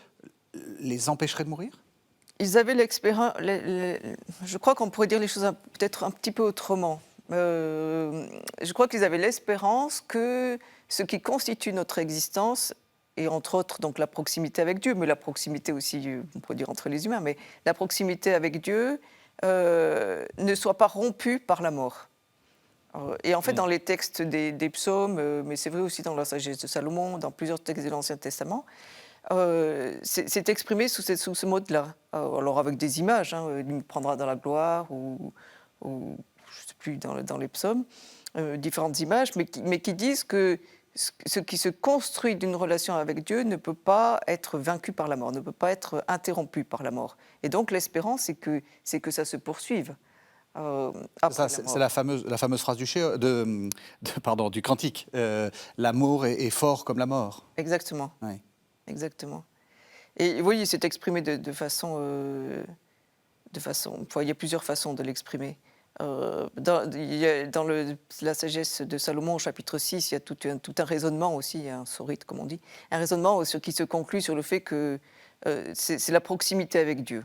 les empêcherait de mourir? Ils avaient l'expérience. Je crois qu'on pourrait dire les choses peut-être un petit peu autrement. Je crois qu'ils avaient l'espérance que ce qui constitue notre existence, et entre autres donc la proximité avec Dieu, mais la proximité aussi, on pourrait dire entre les humains, mais la proximité avec Dieu ne soit pas rompue par la mort. Et en fait, dans les textes des psaumes, mais c'est vrai aussi dans la sagesse de Salomon, dans plusieurs textes de l'Ancien Testament, c'est exprimé sous ce mode-là. Alors avec des images, hein, il me prendra dans la gloire, ou je ne sais plus, dans les psaumes, différentes images, mais qui disent que ce qui se construit d'une relation avec Dieu ne peut pas être vaincu par la mort, ne peut pas être interrompu par la mort. Et donc l'espérance, c'est que ça se poursuive. C'est la fameuse phrase du cantique. L'amour est fort comme la mort. Exactement. Oui. Exactement. Et oui, c'est exprimé de façon... il y a plusieurs façons de l'exprimer. Dans la sagesse de Salomon, au chapitre 6, il y a tout un raisonnement aussi, un sorite, comme on dit, un raisonnement qui se conclut sur le fait que c'est la proximité avec Dieu.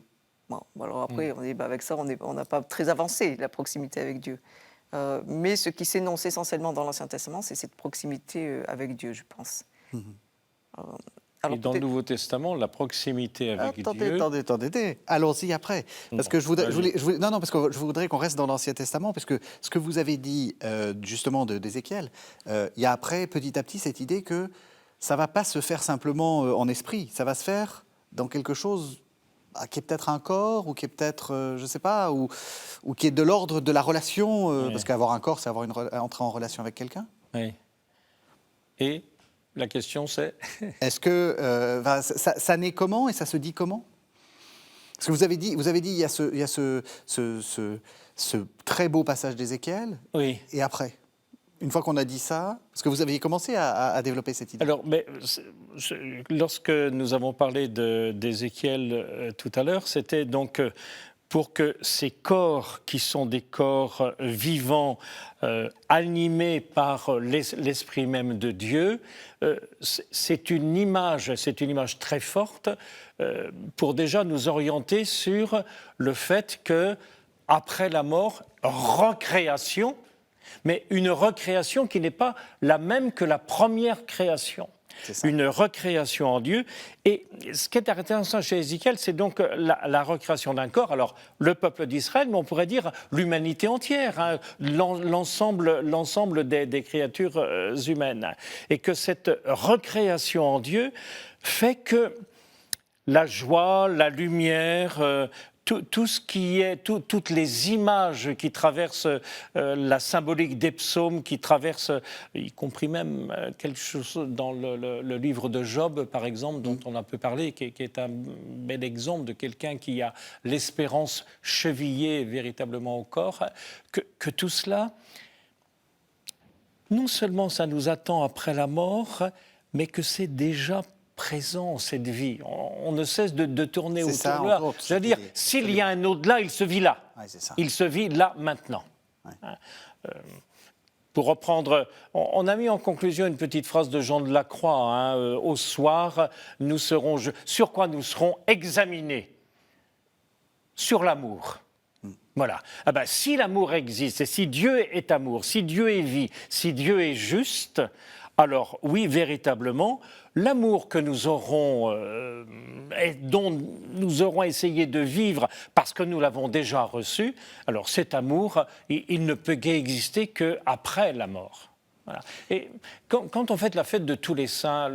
Bon, alors après, on dit, avec ça, on n'a pas très avancé, la proximité avec Dieu. Mais ce qui s'énonce essentiellement dans l'Ancien Testament, c'est cette proximité avec Dieu, je pense. Et dans le Nouveau Testament, la proximité avec Dieu... Attendez. Allons-y après. Parce que je voudrais qu'on reste dans l'Ancien Testament, parce que ce que vous avez dit, justement, d'Ézéchiel, il y a après, petit à petit, cette idée que ça ne va pas se faire simplement en esprit, ça va se faire dans quelque chose qui est peut-être un corps, ou qui est peut-être, je ne sais pas, ou qui est de l'ordre de la relation, parce qu'avoir un corps, c'est entrer en relation avec quelqu'un. Oui. Et la question, c'est... Est-ce que ça naît comment et ça se dit comment? Parce que vous avez dit, il y a ce très beau passage d'Ézéchiel. Oui. Et après, une fois qu'on a dit ça, parce que vous aviez commencé à développer cette idée. Alors, lorsque nous avons parlé d'Ézéchiel tout à l'heure, c'était donc pour que ces corps, qui sont des corps vivants, animés par l'esprit même de Dieu, c'est une image très forte pour déjà nous orienter sur le fait que, après la mort, recréation, mais une recréation qui n'est pas la même que la première création. Une recréation en Dieu. Et ce qui est intéressant chez Ézéchiel, c'est donc la recréation d'un corps. Alors, le peuple d'Israël, mais on pourrait dire l'humanité entière, hein, l'ensemble des créatures humaines. Et que cette recréation en Dieu fait que la joie, la lumière... Tout ce qui est, toutes les images qui traversent la symbolique des psaumes, qui traversent, y compris même quelque chose dans le livre de Job, par exemple, dont on a peu parlé, qui est un bel exemple de quelqu'un qui a l'espérance chevillée véritablement au corps, que tout cela, non seulement ça nous attend après la mort, mais que c'est déjà présent, cette vie. On ne cesse de tourner autour de là. C'est-à-dire, s'il y a un au-delà, il se vit là. Ouais, c'est ça. Il se vit là, maintenant. Ouais. Pour reprendre, on a mis en conclusion une petite phrase de Jean de la Croix. Hein, au soir, sur quoi nous serons examinés? Sur l'amour. Voilà. Ah ben, si l'amour existe, et si Dieu est amour, si Dieu est vie, si Dieu est juste, alors oui, véritablement, l'amour que nous aurons, dont nous aurons essayé de vivre parce que nous l'avons déjà reçu, alors cet amour, il ne peut exister qu'après la mort. Voilà. Et quand on fête la fête de tous les saints,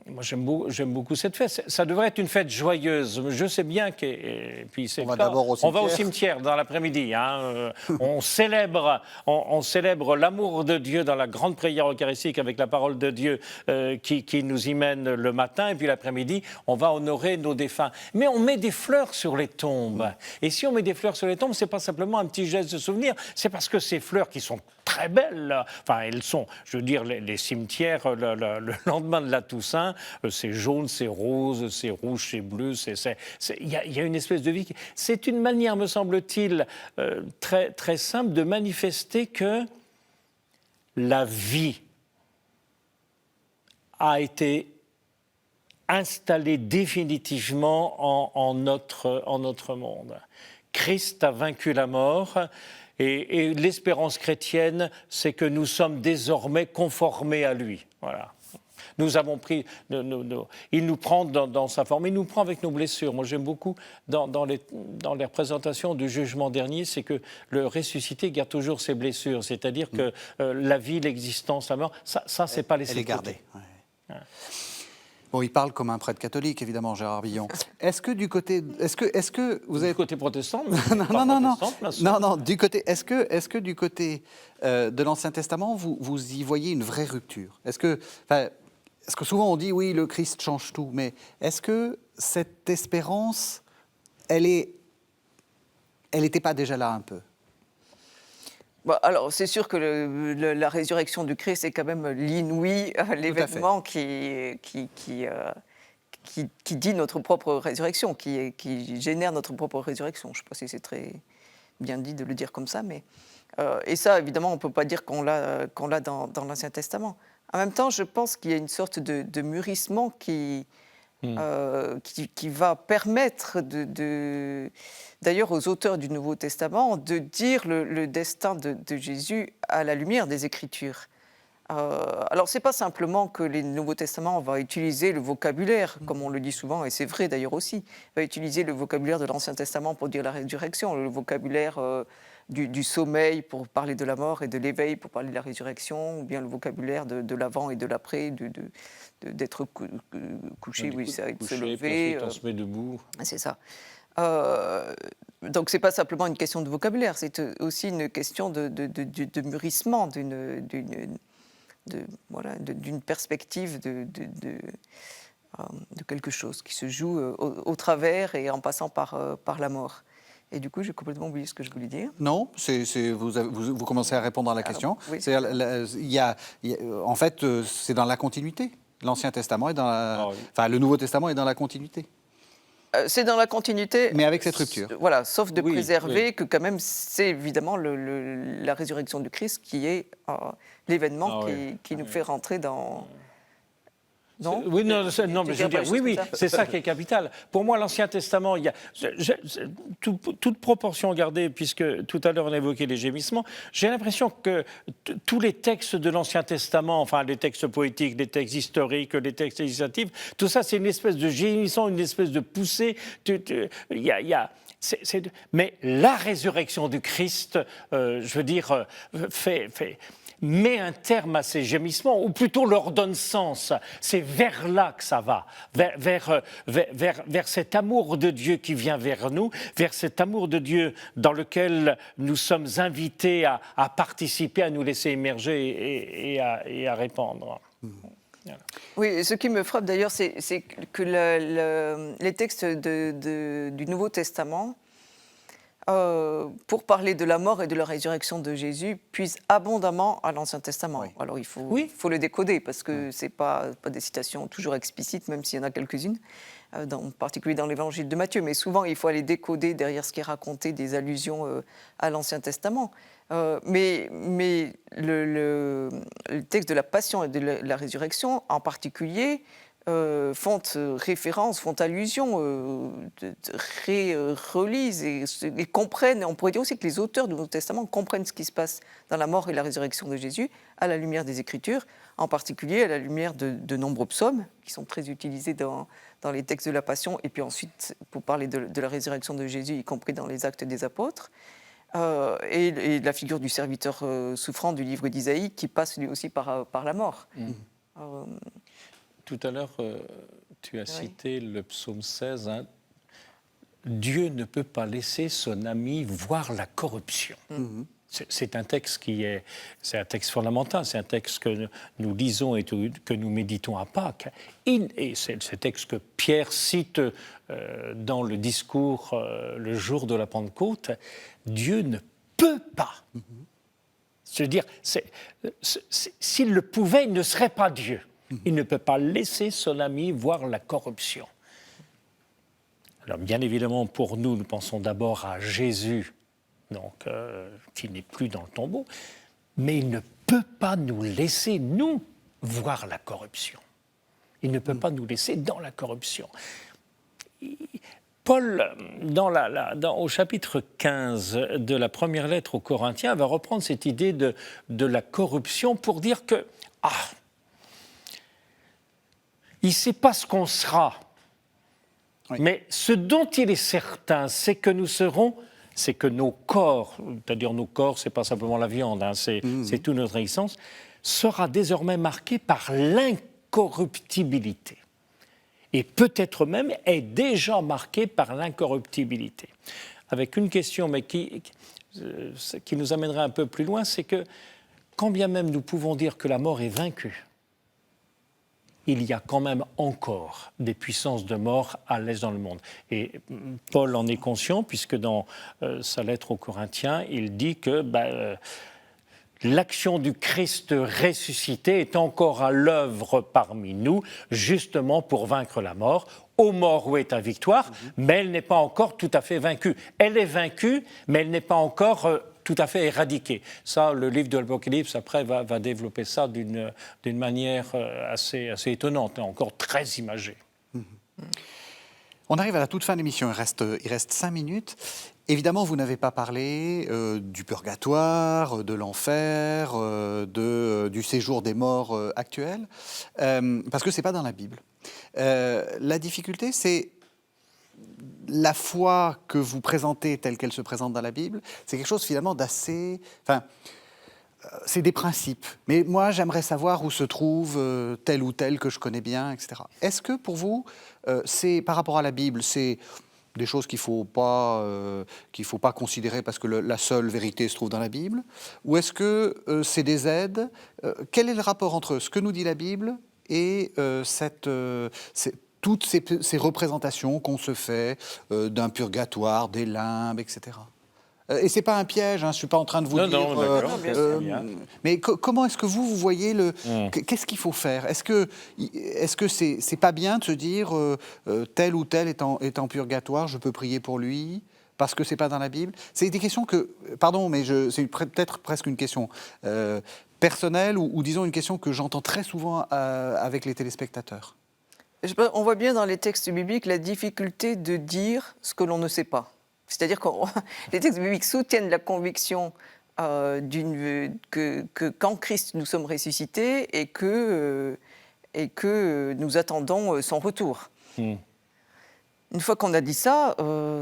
moi j'aime beaucoup cette fête. Ça devrait être une fête joyeuse. Je sais bien que puis c'est On va d'abord au on va au cimetière. cimetière dans l'après-midi. Hein. On célèbre l'amour de Dieu dans la grande prière eucharistique avec la parole de Dieu qui nous y mène le matin, et puis l'après-midi on va honorer nos défunts. Mais on met des fleurs sur les tombes. Et si on met des fleurs sur les tombes, c'est pas simplement un petit geste de souvenir, c'est parce que ces fleurs qui sont très belles, enfin elles sont, je veux dire, les cimetières le lendemain de la Toussaint, c'est jaune, c'est rose, c'est rouge, c'est bleu, il y a une espèce de vie. C'est une manière, me semble-t-il, très, très simple de manifester que la vie a été installée définitivement en notre monde. Christ a vaincu la mort. Et l'espérance chrétienne, c'est que nous sommes désormais conformés à lui. Voilà. Nous avons pris, il nous prend dans sa forme, il nous prend avec nos blessures. Moi, j'aime beaucoup dans les représentations du jugement dernier, c'est que le ressuscité garde toujours ses blessures, c'est-à-dire que la vie, l'existence, la mort, ça c'est pas laissé Elle est de côté. gardée. Ouais. Bon, il parle comme un prêtre catholique, évidemment, Gérard Billon. Est-ce que du côté, est-ce que vous avez Du côté protestant, non, du côté, est-ce que du côté de l'Ancien Testament, vous y voyez une vraie rupture? Est-ce que souvent on dit oui, le Christ change tout, mais est-ce que cette espérance, elle n'était pas déjà là un peu? Bon, alors, c'est sûr que la résurrection du Christ est quand même l'inouï, l'événement qui dit notre propre résurrection, qui génère notre propre résurrection. Je ne sais pas si c'est très bien dit de le dire comme ça, mais et ça, évidemment, on ne peut pas dire qu'on l'a dans l'Ancien Testament. En même temps, je pense qu'il y a une sorte de mûrissement qui va permettre d'ailleurs aux auteurs du Nouveau Testament de dire le destin de Jésus à la lumière des Écritures. Alors, ce n'est pas simplement que le Nouveau Testament va utiliser le vocabulaire, comme on le dit souvent, et c'est vrai d'ailleurs aussi, va utiliser le vocabulaire de l'Ancien Testament pour dire la résurrection, le vocabulaire du sommeil pour parler de la mort et de l'éveil pour parler de la résurrection, ou bien le vocabulaire de l'avant et de l'après, d'être couché, oui, ça, de se lever. Ensuite, on se met debout. C'est ça. Donc, ce n'est pas simplement une question de vocabulaire, c'est aussi une question de mûrissement, d'une perspective de quelque chose qui se joue au travers et en passant par la mort. Et du coup, j'ai complètement oublié ce que je voulais dire. Non, vous commencez à répondre à la question. Oui. En fait, c'est dans la continuité. L'Ancien Testament est le Nouveau Testament est dans la continuité. C'est dans la continuité. Mais avec cette rupture. Voilà, sauf de préserver oui. que quand même, c'est évidemment la résurrection du Christ qui est l'événement qui nous fait rentrer dans... Non, oui, non, mais je veux dire, oui, c'est ça qui est capital. Pour moi, l'Ancien Testament, il y a toute proportion gardée, puisque tout à l'heure on a évoqué les gémissements. J'ai l'impression que tous les textes de l'Ancien Testament, enfin les textes poétiques, les textes historiques, les textes législatifs, tout ça, c'est une espèce de gémissement, une espèce de poussée. Mais la résurrection du Christ, je veux dire, met un terme à ces gémissements, ou plutôt leur donne sens. C'est vers là que ça va, vers cet amour de Dieu qui vient vers nous, vers cet amour de Dieu dans lequel nous sommes invités à participer, à nous laisser émerger et à répandre. Voilà. Oui, et ce qui me frappe d'ailleurs, c'est que les textes du Nouveau Testament, pour parler de la mort et de la résurrection de Jésus, puisent abondamment à l'Ancien Testament. Oui. Alors il faut le décoder, parce que ce n'est pas des citations toujours explicites, même s'il y en a quelques-unes, en particulier dans l'Évangile de Matthieu. Mais souvent, il faut aller décoder derrière ce qui est raconté, des allusions à l'Ancien Testament. Mais le texte de la Passion et de la résurrection, en particulier, font référence, font allusion, relisent et comprennent. On pourrait dire aussi que les auteurs du Nouveau Testament comprennent ce qui se passe dans la mort et la résurrection de Jésus à la lumière des Écritures, en particulier à la lumière de nombreux psaumes qui sont très utilisés dans les textes de la Passion, et puis ensuite pour parler de la résurrection de Jésus, y compris dans les Actes des Apôtres. Et la figure du serviteur souffrant du livre d'Isaïe qui passe lui aussi par la mort. Tout à l'heure, tu as cité le psaume 16. Hein. Dieu ne peut pas laisser son ami voir la corruption. C'est un texte c'est un texte fondamental, c'est un texte que nous lisons et que nous méditons à Pâques. Et c'est ce texte que Pierre cite dans le discours le jour de la Pentecôte. Dieu ne peut pas. Je veux dire, s'il le pouvait, il ne serait pas Dieu. Il ne peut pas laisser son ami voir la corruption. Alors, bien évidemment, pour nous, nous pensons d'abord à Jésus, donc, qui n'est plus dans le tombeau, mais il ne peut pas nous laisser, nous, voir la corruption. Il ne peut pas nous laisser dans la corruption. Paul, au chapitre 15 de la première lettre aux Corinthiens, va reprendre cette idée de la corruption pour dire que, il ne sait pas ce qu'on sera, mais ce dont il est certain, c'est que nous serons... c'est que nos corps, c'est-à-dire nos corps, ce n'est pas simplement la viande, hein, c'est toute notre existence, sera désormais marqué par l'incorruptibilité. Et peut-être même est déjà marqué par l'incorruptibilité. Avec une question, mais qui nous amènerait un peu plus loin, c'est que quand bien même nous pouvons dire que la mort est vaincue, il y a quand même encore des puissances de mort à l'est dans le monde. Et Paul en est conscient, puisque dans sa lettre aux Corinthiens, il dit que l'action du Christ ressuscité est encore à l'œuvre parmi nous, justement pour vaincre la mort. Ô mort, où est ta victoire ? Mais elle n'est pas encore tout à fait vaincue. Elle est vaincue, mais elle n'est pas encore... tout à fait éradiquée. Ça, le livre de l'Apocalypse, après, va développer ça d'une manière assez étonnante, encore très imagée. On arrive à la toute fin de l'émission, il reste 5 minutes. Évidemment, vous n'avez pas parlé du purgatoire, de l'enfer, du séjour des morts actuel, parce que ce n'est pas dans la Bible. La difficulté, c'est... la foi que vous présentez telle qu'elle se présente dans la Bible, c'est quelque chose finalement d'assez... Enfin, c'est des principes. Mais moi, j'aimerais savoir où se trouve tel ou tel que je connais bien, etc. Est-ce que pour vous, c'est par rapport à la Bible, c'est des choses qu'il faut pas considérer parce que la seule vérité se trouve dans la Bible? Ou est-ce que c'est des aides? Quel est le rapport entre ce que nous dit la Bible et toutes ces représentations qu'on se fait d'un purgatoire, des limbes, etc. Et c'est pas un piège, hein, je suis pas en train de vous dire... Non, d'accord, mais comment est-ce que vous voyez qu'est-ce qu'il faut faire? Est-ce que c'est pas bien de se dire tel ou tel est en purgatoire, je peux prier pour lui parce que c'est pas dans la Bible? C'est des questions que... Pardon, mais c'est peut-être presque une question personnelle ou disons une question que j'entends très souvent avec les téléspectateurs. On voit bien dans les textes bibliques la difficulté de dire ce que l'on ne sait pas. C'est-à-dire que les textes bibliques soutiennent la conviction qu'en Christ nous sommes ressuscités et que nous attendons son retour. Une fois qu'on a dit ça,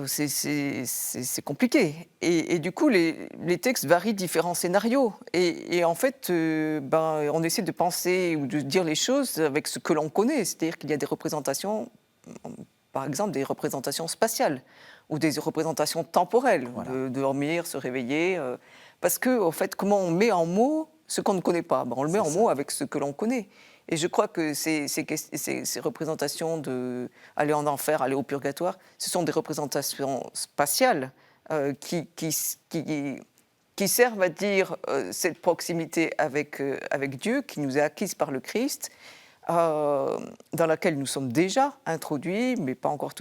c'est compliqué. Et du coup, les textes varient différents scénarios. Et en fait, on essaie de penser ou de dire les choses avec ce que l'on connaît. C'est-à-dire qu'il y a des représentations, par exemple des représentations spatiales ou des représentations temporelles, de dormir, se réveiller. Parce que, en fait, comment on met en mots ce qu'on ne connaît pas? On le met en mots avec ce que l'on connaît. Et je crois que ces représentations d'aller en enfer, aller au purgatoire, ce sont des représentations spatiales qui servent à dire cette proximité avec Dieu qui nous est acquise par le Christ, dans laquelle nous sommes déjà introduits, mais pas encore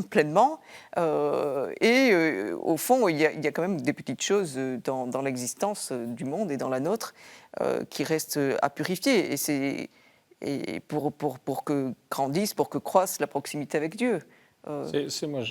pleinement. Au fond, il y a quand même des petites choses dans l'existence du monde et dans la nôtre qui restent à purifier. et pour que grandisse, pour que croisse la proximité avec Dieu. Moi,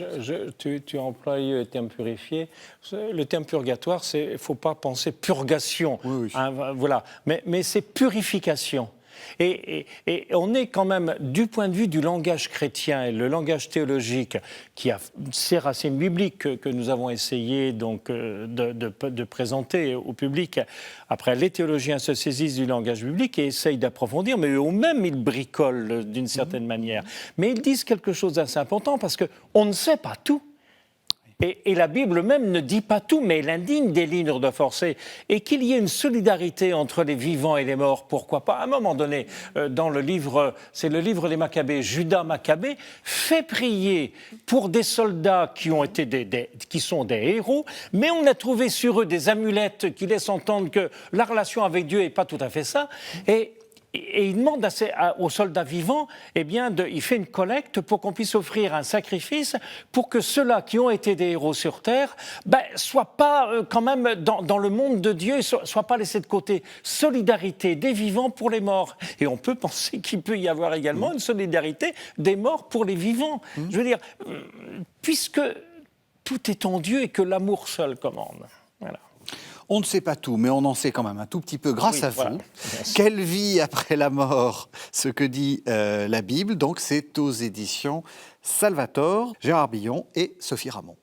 tu emploies le terme purifié. Le terme purgatoire, il ne faut pas penser purgation. Oui. Hein, voilà. Mais c'est purification. Et on est quand même, du point de vue du langage chrétien et le langage théologique, qui a ses racines bibliques que nous avons essayé donc, de présenter au public. Après, les théologiens se saisissent du langage biblique et essayent d'approfondir, mais eux-mêmes, ils bricolent d'une certaine manière. Mais ils disent quelque chose d'assez important parce qu'on ne sait pas tout. Et la Bible même ne dit pas tout, mais elle indigne des lignes de forcé. Et qu'il y ait une solidarité entre les vivants et les morts, pourquoi pas. À un moment donné, dans le livre, c'est le livre des Maccabées, Judas Maccabée fait prier pour des soldats qui sont des héros, mais on a trouvé sur eux des amulettes qui laissent entendre que la relation avec Dieu n'est pas tout à fait ça. Et il demande aux soldats vivants, il fait une collecte pour qu'on puisse offrir un sacrifice pour que ceux-là qui ont été des héros sur terre soient pas quand même dans le monde de Dieu, soient pas laissés de côté. Solidarité des vivants pour les morts. Et on peut penser qu'il peut y avoir également une solidarité des morts pour les vivants. Je veux dire, puisque tout est en Dieu et que l'amour seul commande. Voilà. On ne sait pas tout, mais on en sait quand même un tout petit peu grâce à vous. Quelle vie après la mort, ce que dit la Bible. Donc c'est aux éditions Salvator, Gérard Billon et Sophie Ramon.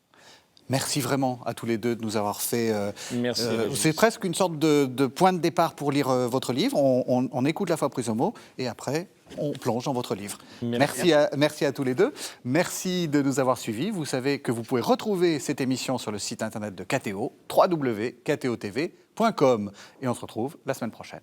Merci vraiment à tous les deux de nous avoir fait... Merci. C'est presque une sorte de point de départ pour lire votre livre. On écoute La foi prise au mot et après, on plonge dans votre livre. Merci à tous les deux. Merci de nous avoir suivis. Vous savez que vous pouvez retrouver cette émission sur le site internet de KTO, www.ktotv.com. Et on se retrouve la semaine prochaine.